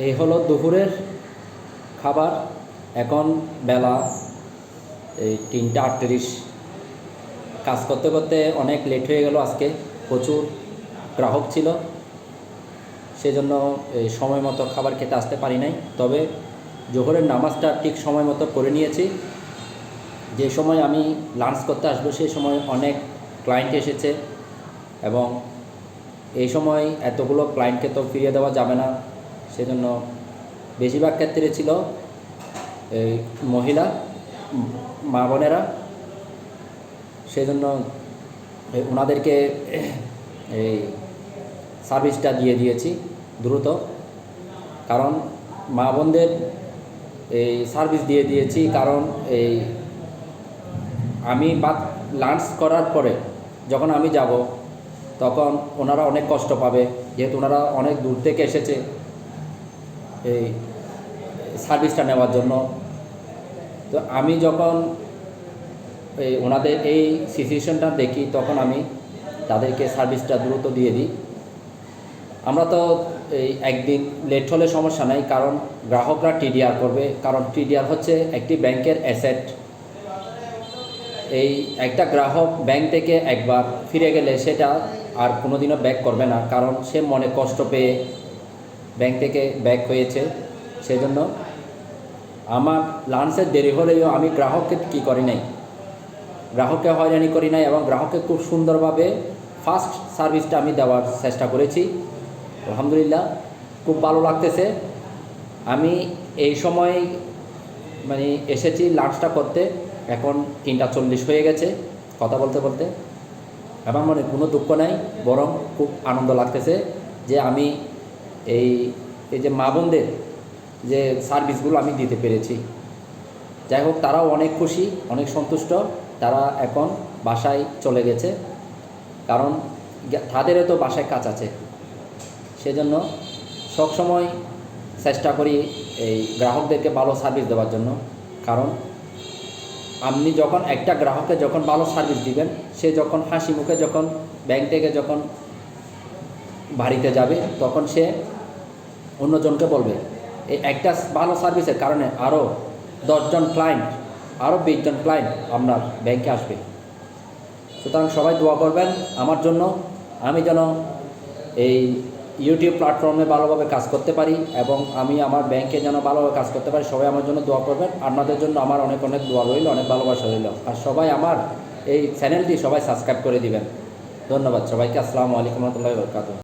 এই হলো দুপুরের খাবার। এখন বেলা এই 3টা 38। কাজ করতে করতে অনেক লেট হয়ে গেল আজকে, প্রচুর গ্রাহক ছিল, সেজন্য এই সময় মতো খাবার খেতে আসতে পারি নাই। তবে জোহরের নামাজটা ঠিক সময় মতো করে নিয়েছি। যে সময় আমি লাঞ্চ করতে আসবো সেই সময় অনেক ক্লায়েন্ট এসেছে, এবং এই সময় এতগুলো ক্লায়েন্টকে তো ফিরিয়ে দেওয়া যাবে না, সেজন্য বেশিরভাগ ক্ষেত্রে ছিল এই মহিলা মা বোনেরা। সেজন্য ওনাদেরকে এই সার্ভিসটা দিয়ে দিয়েছি দ্রুত, কারণ মা বোনদের এই সার্ভিস দিয়ে দিয়েছি কারণ এই আমি লাঞ্চ করার পরে যখন আমি যাব তখন ওনারা অনেক কষ্ট পাবে, যেহেতু ওনারা অনেক দূর থেকে এসেছে এই সার্ভিসটা নেওয়ার জন্য। তো আমি যখন এই ওনাদের এই সিচুয়েশনটা দেখি তখন আমি তাদেরকে সার্ভিসটা দ্রুত দিয়ে দিই। আমরা তো এই একদিন লেট হলে সমস্যা নাই, কারণ গ্রাহকরা টিডিআর করবে, কারণ টিডিআর হচ্ছে একটি ব্যাংকের অ্যাসেট। এই একটা গ্রাহক ব্যাংক থেকে একবার ফিরে গেলে সেটা আর কোনোদিনও ব্যাক করবে না, কারণ সে মনে কষ্ট পেয়ে ব্যাংক থেকে ব্যাক হয়েছে। সেজন্য আমার লাঞ্চের দেরি হলেও আমি গ্রাহককে কী করি নাই, গ্রাহককে হয়রানি করি নাই, এবং গ্রাহককে খুব সুন্দরভাবে ফাস্ট সার্ভিসটা আমি দেওয়ার চেষ্টা করেছি। আলহামদুলিল্লাহ, খুব ভালো লাগতেছে। আমি এই সময় মানে এসেছি লাঞ্চটা করতে, এখন 3টা 40 হয়ে গেছে কথা বলতে বলতে। আমার মনে কোনো দুঃখ নাই, বরং খুব আনন্দ লাগতেছে যে আমি এই যে মা বোনদের যে সার্ভিসগুলো আমি দিতে পেরেছি। যাই হোক, তারাও অনেক খুশি, অনেক সন্তুষ্ট। তারা এখন বাসায় চলে গেছে, কারণ তাদেরও তো বাসায় কাজ আছে। সেজন্য সবসময় চেষ্টা করি এই গ্রাহকদেরকে ভালো সার্ভিস দেওয়ার জন্য, কারণ আপনি যখন একটা গ্রাহককে যখন ভালো সার্ভিস দিবেন, সে যখন হাসি মুখে যখন ব্যাংক থেকে যখন বাড়িতে যাবে তখন সে অন্যজনকে বলবে। এই একটা ভালো সার্ভিসের কারণে আরও 10 জন ক্লায়েন্ট, আরও 20 জন ক্লায়েন্ট আপনার ব্যাংকে আসবে। সুতরাং সবাই দোয়া করবেন আমার জন্য, আমি যেন এই ইউটিউব প্ল্যাটফর্মে ভালোভাবে কাজ করতে পারি, এবং আমি আমার ব্যাংকে যেন ভালোভাবে কাজ করতে পারি। সবাই আমার জন্য দোয়া করবেন। আপনাদের জন্য আমার অনেক অনেক দোয়া রইল, অনেক ভালোবাসা রইল। আর সবাই আমার এই চ্যানেলটি সবাই সাবস্ক্রাইব করে দিবেন। ধন্যবাদ সবাইকে। আসসালামু আলাইকুম ওয়া রাহমাতুল্লাহি ওয়া বারাকাতুহু।